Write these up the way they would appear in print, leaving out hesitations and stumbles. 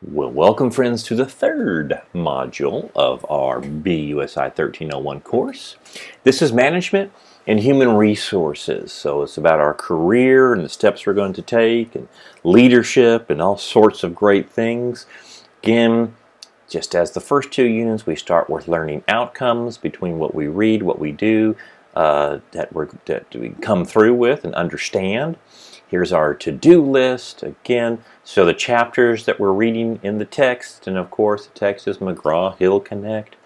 Well, welcome friends to the third module of our BUSI 1301 course. This is Management and Human Resources. So it's about our career and the steps we're going to take and leadership and all sorts of great things. Again, just as the first two units, we start with learning outcomes between what we read, what we do, that we come through with and understand. Here's our to-do list again. So the chapters that we're reading in the text, and of course the text is McGraw-Hill Connect.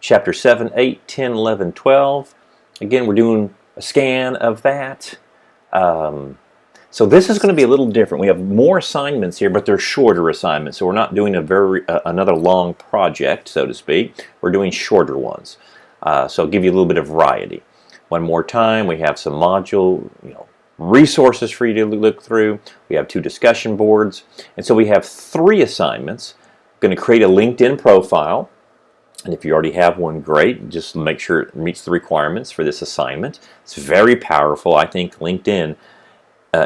Chapter 7, 8, 10, 11, 12. Again, we're doing a scan of that. So this is going to be a little different. We have more assignments here, but they're shorter assignments. So we're not doing another long project, so to speak. We're doing shorter ones. So I'll give you a little bit of variety. One more time, we have some module, resources for you to look through. We have 2 discussion boards. And so we have 3 assignments. I'm going to create a LinkedIn profile. And if you already have one, great. Just make sure it meets the requirements for this assignment. It's very powerful. I think LinkedIn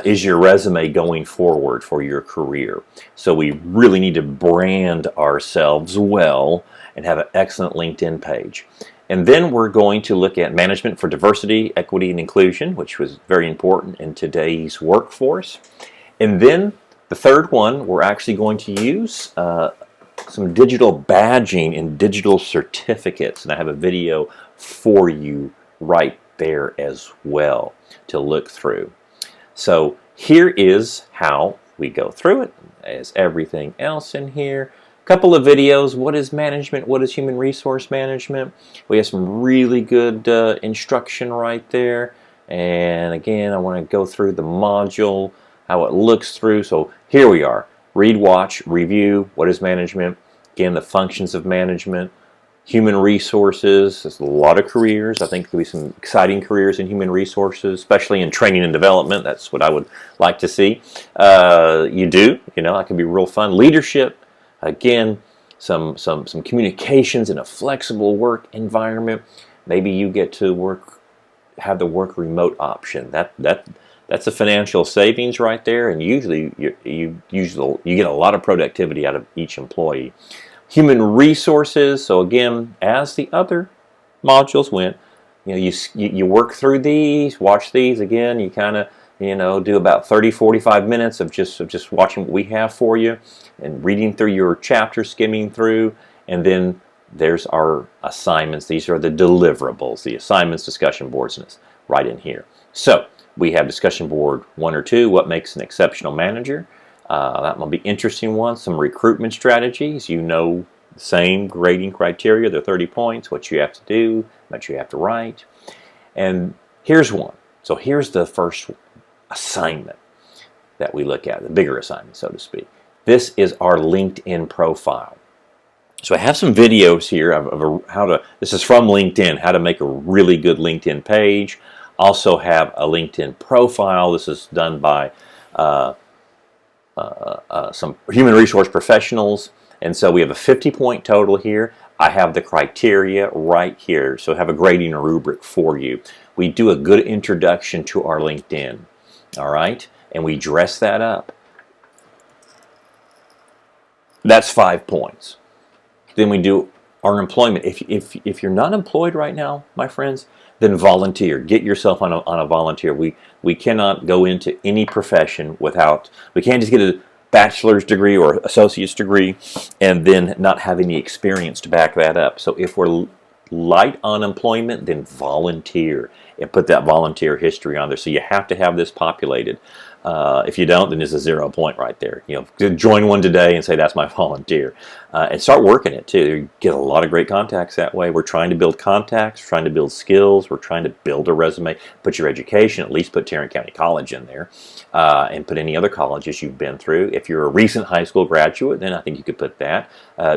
is your resume going forward for your career. So we really need to brand ourselves well and have an excellent LinkedIn page. And then we're going to look at management for diversity, equity, and inclusion, which was very important in today's workforce. And then the third one, we're actually going to use some digital badging and digital certificates. And I have a video for you right there as well to look through. So here is how we go through it, as everything else in here. Couple of videos. What is management? What is human resource management? We have some really good instruction right there. And again, I want to go through the module, how it looks through. So here we are. Read, watch, review. What is management? Again, the functions of management. Human resources. There's a lot of careers. I think there'll be some exciting careers in human resources, especially in training and development. That's what I would like to see. That can be real fun. Leadership. Again, some communications in a flexible work environment. Maybe you get to have the work remote option. That's a financial savings right there, and usually you get a lot of productivity out of each employee. Human resources. So again, as the other modules went, you work through these, watch these again. You kind of do about 30-45 minutes of just watching what we have for you and reading through your chapter, skimming through, and then there's our assignments. These are the deliverables, the assignments, discussion boards, and it's right in here. So we have discussion board 1 or 2, what makes an exceptional manager. That might be an interesting one. Some recruitment strategies. The same grading criteria, the 30 points, what you have to do, what you have to write. And here's one. So here's the first assignment that we look at, the bigger assignment, so to speak. This is our LinkedIn profile. So I have some videos here of this is from LinkedIn, how to make a really good LinkedIn page. Also have a LinkedIn profile. This is done by some human resource professionals. And so we have a 50-point total here. I have the criteria right here. So I have a grading rubric for you. We do a good introduction to our LinkedIn. All right, and we dress that up. That's 5 points. Then we do our employment. If you're not employed right now, my friends, then volunteer. Get yourself on a volunteer. We cannot go into any profession without. We can't just get a bachelor's degree or associate's degree and then not have any experience to back that up. So if we're light on employment, then volunteer and put that volunteer history on there. So you have to have this populated. If you don't, then it's a 0 point right there. Join one today and say that's my volunteer, and start working it too. You get a lot of great contacts that way. We're trying to build contacts, we're trying to build skills, we're trying to build a resume. Put your education, at least put Tarrant County College in there, and put any other colleges you've been through. If you're a recent high school graduate, then I think you could put that.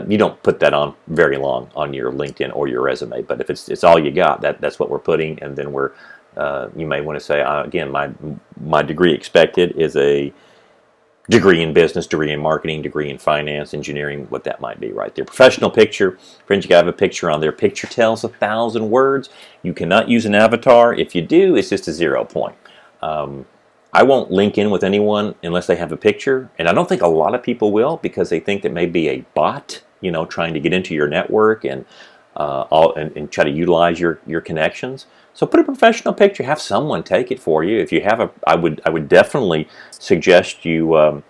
You don't put that on very long on your LinkedIn or your resume, but if it's all you got, that's what we're putting, and then you may want to say, again, my degree expected is a degree in business, degree in marketing, degree in finance, engineering, what that might be right there. Professional picture. Friends, you got to have a picture on there. Picture tells 1,000 words. You cannot use an avatar. If you do, it's just a 0 point. I won't link in with anyone unless they have a picture, and I don't think a lot of people will because they think that maybe a bot, trying to get into your network and and try to utilize your connections. So put a professional picture. Have someone take it for you. If you have I would definitely suggest you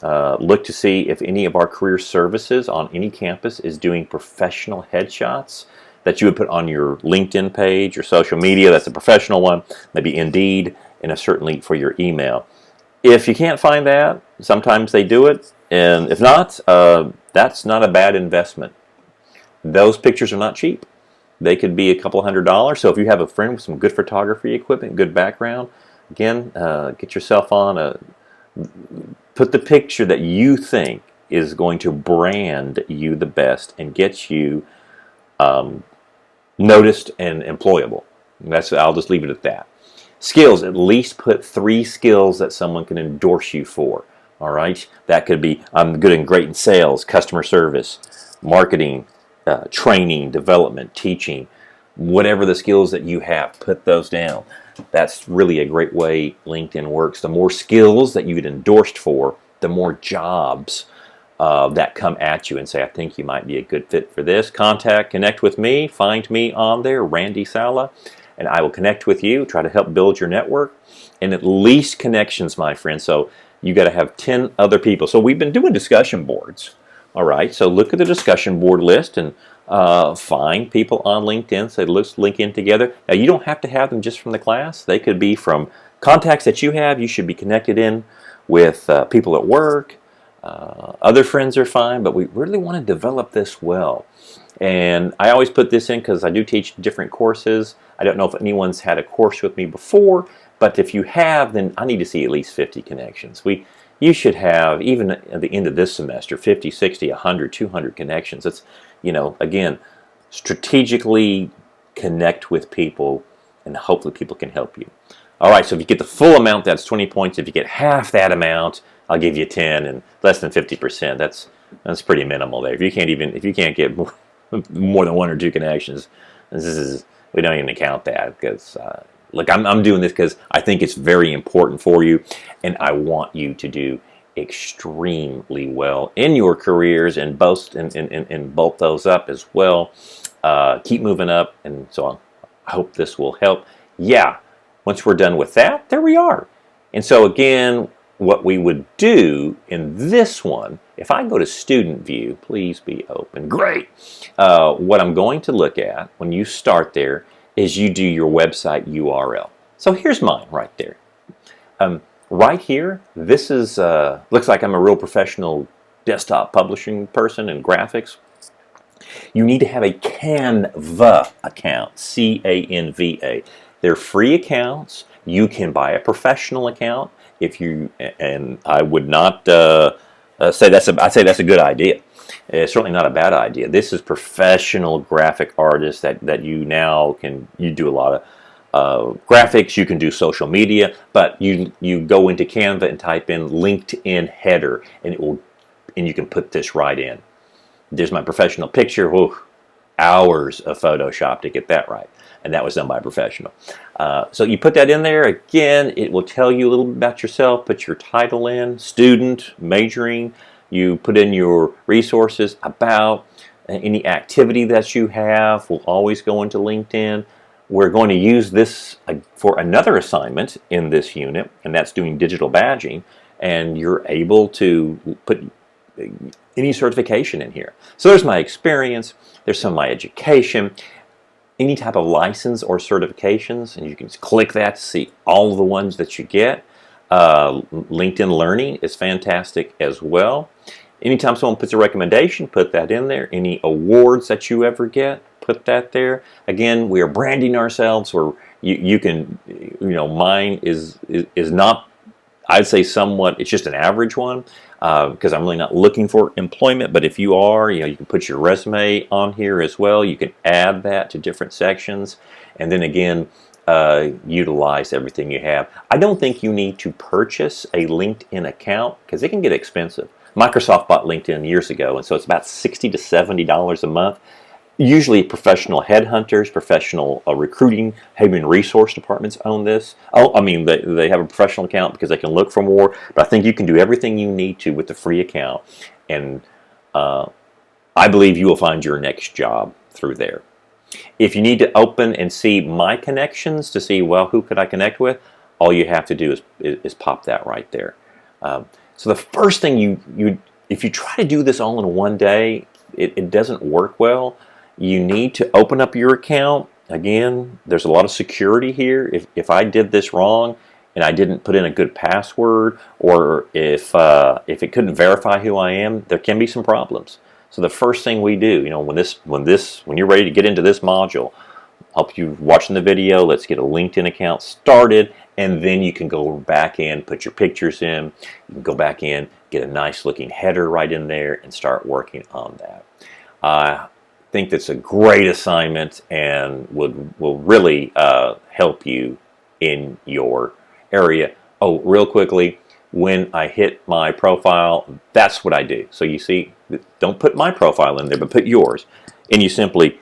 look to see if any of our career services on any campus is doing professional headshots that you would put on your LinkedIn page, your social media. That's a professional one. Maybe Indeed, and certainly for your email. If you can't find that, sometimes they do it, and if not, that's not a bad investment. Those pictures are not cheap. They could be a couple $100. So if you have a friend with some good photography equipment, good background, again, get yourself on put the picture that you think is going to brand you the best and get you noticed and employable. I'll just leave it at that. Skills, at least put 3 skills that someone can endorse you for. All right, that could be I'm good and great in sales, customer service, marketing, training, development, teaching, whatever the skills that you have, put those down. That's really a great way LinkedIn works. The more skills that you get endorsed for, the more jobs that come at you and say, I think you might be a good fit for this. Connect with me, find me on there, Randy Saleh, and I will connect with you, try to help build your network, and at least connections, my friend. So you got to have 10 other people. So we've been doing discussion boards. All right, so look at the discussion board list and find people on LinkedIn. Say, let's link in together. Now, you don't have to have them just from the class. They could be from contacts that you have. You should be connected in with people at work. Other friends are fine, but we really want to develop this well. And I always put this in because I do teach different courses. I don't know if anyone's had a course with me before, but if you have, then I need to see at least 50 connections. You should have, even at the end of this semester, 50, 60, 100, 200 connections. It's, again, strategically connect with people, and hopefully people can help you. All right, so if you get the full amount, that's 20 points. If you get half that amount, I'll give you 10, and less than 50%. That's pretty minimal there. If you can't get more than 1 or 2 connections, we don't even count that because. Look, I'm doing this because I think it's very important for you, and I want you to do extremely well in your careers and both those up as well. Keep moving up, and so on. I hope this will help. Yeah, once we're done with that, there we are. And so again, what we would do in this one, if I go to student view, please be open. Great. What I'm going to look at when you start there is you do your website URL. So here's mine right there. Right here, this is looks like I'm a real professional desktop publishing person and graphics. You need to have a Canva account, C-A-N-V-A. They're free accounts. You can buy a professional account and I would not say that's a good idea. It's certainly not a bad idea. This is professional graphic artists that you do a lot of graphics. You can do social media, but you go into Canva and type in LinkedIn header, and you can put this right in. There's my professional picture. Whew, hours of Photoshop to get that right, and that was done by a professional. So you put that in there. Again, it will tell you a little bit about yourself. Put your title in, student, majoring. You put in your resources about any activity that you have will always go into LinkedIn. We're going to use this for another assignment in this unit, and that's doing digital badging, and you're able to put any certification in here. So there's my experience, there's some of my education, any type of license or certifications, and you can just click that to see all of the ones that you get. LinkedIn Learning is fantastic as well. Anytime someone puts a recommendation, put that in there. Any awards that you ever get, put that there. Again, we are branding ourselves. You can, mine is not, I'd say somewhat, it's just an average one because I'm really not looking for employment. But if you are, you can put your resume on here as well. You can add that to different sections. And then again, utilize everything you have. I don't think you need to purchase a LinkedIn account because it can get expensive. Microsoft bought LinkedIn years ago, and so it's about $60 to $70 a month. Usually professional headhunters, professional recruiting, human resource departments own this. Oh, I mean, they have a professional account because they can look for more, but I think you can do everything you need to with the free account, and I believe you will find your next job through there. If you need to open and see my connections to see, well, who could I connect with, all you have to do is pop that right there. So the first thing if you try to do this all in one day, it doesn't work well. You need to open up your account. Again, there's a lot of security here. If I did this wrong and I didn't put in a good password, or if it couldn't verify who I am, there can be some problems. So the first thing we do, when you're ready to get into this module, help you watching the video, let's get a LinkedIn account started, and then you can go back in, put your pictures in, you can go back in, get a nice looking header right in there, and start working on that. I think that's a great assignment and will really help you in your area. Oh, real quickly, when I hit my profile, that's what I do. So you see, don't put my profile in there, but put yours. And you simply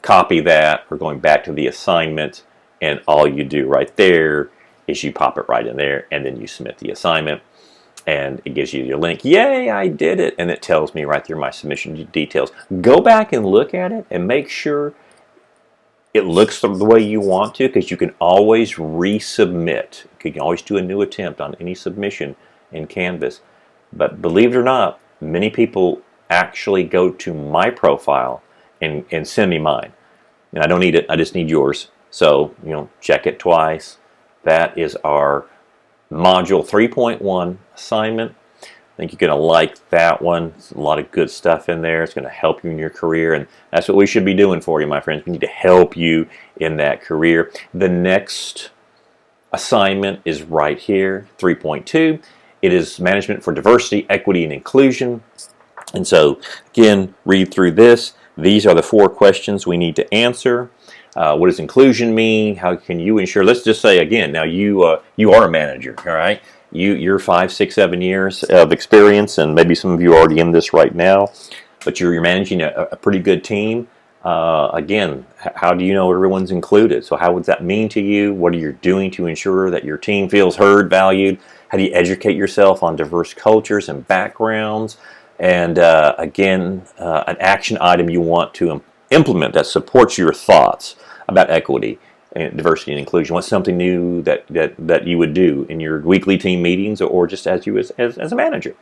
copy that. We're going back to the assignment, and all you do right there is you pop it right in there, and then you submit the assignment, and it gives you your link. Yay, I did it! And it tells me right there my submission details. Go back and look at it and make sure it looks the way you want to, because you can always resubmit. You can always do a new attempt on any submission in Canvas. But believe it or not, many people actually go to my profile and send me mine. And I don't need it, I just need yours. So, check it twice. That is our Module 3.1 assignment. I think you're going to like that one. There's a lot of good stuff in there. It's going to help you in your career, and that's what we should be doing for you, my friends. We need to help you in that career. The next assignment is right here, 3.2. It is Management for Diversity, Equity, and Inclusion. And so, again, read through this. These are the 4 questions we need to answer. What does inclusion mean? How can you ensure? Let's just say, again, now you are a manager, all right? You're 5, 6, 7 years of experience, and maybe some of you are already in this right now, but you're managing a pretty good team. Again, how do you know everyone's included? So how would that mean to you? What are you doing to ensure that your team feels heard, valued? How do you educate yourself on diverse cultures and backgrounds? And again, an action item you want to implement that supports your thoughts about equity and diversity and inclusion. What's something new that you would do in your weekly team meetings, or just as a manager?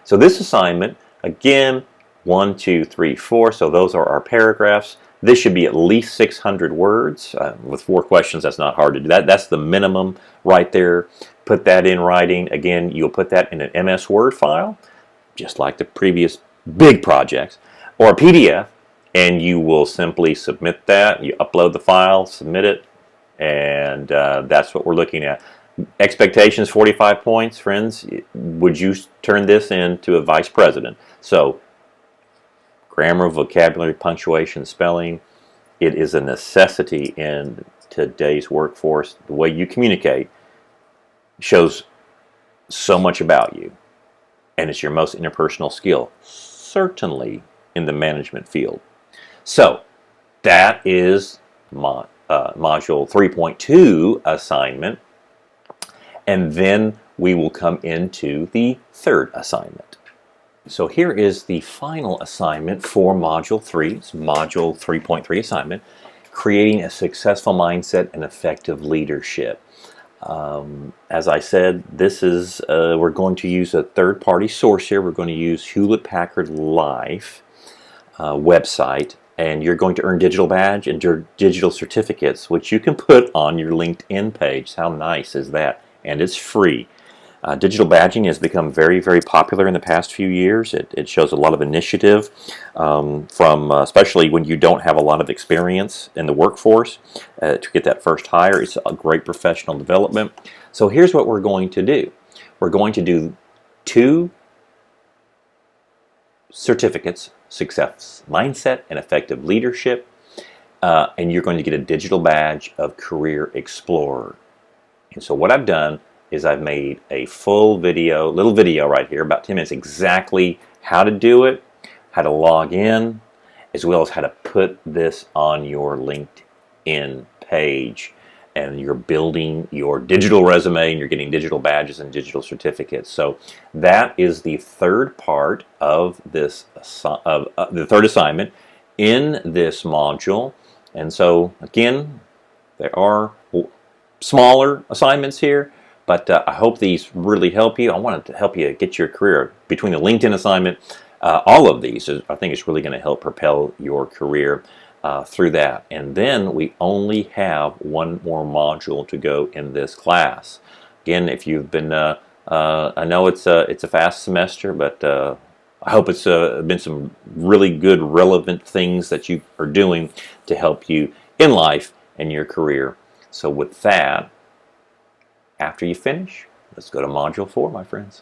So this assignment, again, 1, 2, 3, 4. So those are our paragraphs. This should be at least 600 words. With 4 questions, that's not hard to do. That's the minimum right there. Put that in writing. Again, you'll put that in an MS Word file, just like the previous big projects, or a PDF, and you will simply submit that. You upload the file, submit it, and that's what we're looking at. Expectations, 45 points, friends. Would you turn this into a vice president? So, grammar, vocabulary, punctuation, spelling, it is a necessity in today's workforce. The way you communicate shows so much about you, and it's your most interpersonal skill, certainly in the management field. So, that is Module 3.2 assignment, and then we will come into the 3rd assignment. So here is the final assignment for Module 3. It's Module 3.3 assignment, creating a successful mindset and effective leadership. As I said, this is we're going to use a third-party source here. We're going to use Hewlett-Packard Life website, and you're going to earn digital badge and digital certificates, which you can put on your LinkedIn page. How nice is that? And it's free. Digital badging has become very, very popular in the past few years. It shows a lot of initiative from especially when you don't have a lot of experience in the workforce to get that first hire. It's a great professional development. So here's what we're going to do. We're going to do 2 certificates, Success Mindset and Effective Leadership, and you're going to get a digital badge of Career Explorer. And so what I've done is I've made a full video, little video right here, about 10 minutes, exactly how to do it, how to log in, as well as how to put this on your LinkedIn page. And you're building your digital resume and you're getting digital badges and digital certificates. So that is the third part of this, the third assignment in this module. And so again, there are smaller assignments here, but I hope these really help you. I wanted to help you get your career between the LinkedIn assignment. All of these, I think, is really going to help propel your career through that. And then we only have one more module to go in this class. Again, if you've been, I know it's a fast semester, but I hope it's been some really good, relevant things that you are doing to help you in life and your career. So with that, after you finish, let's go to Module 4, my friends.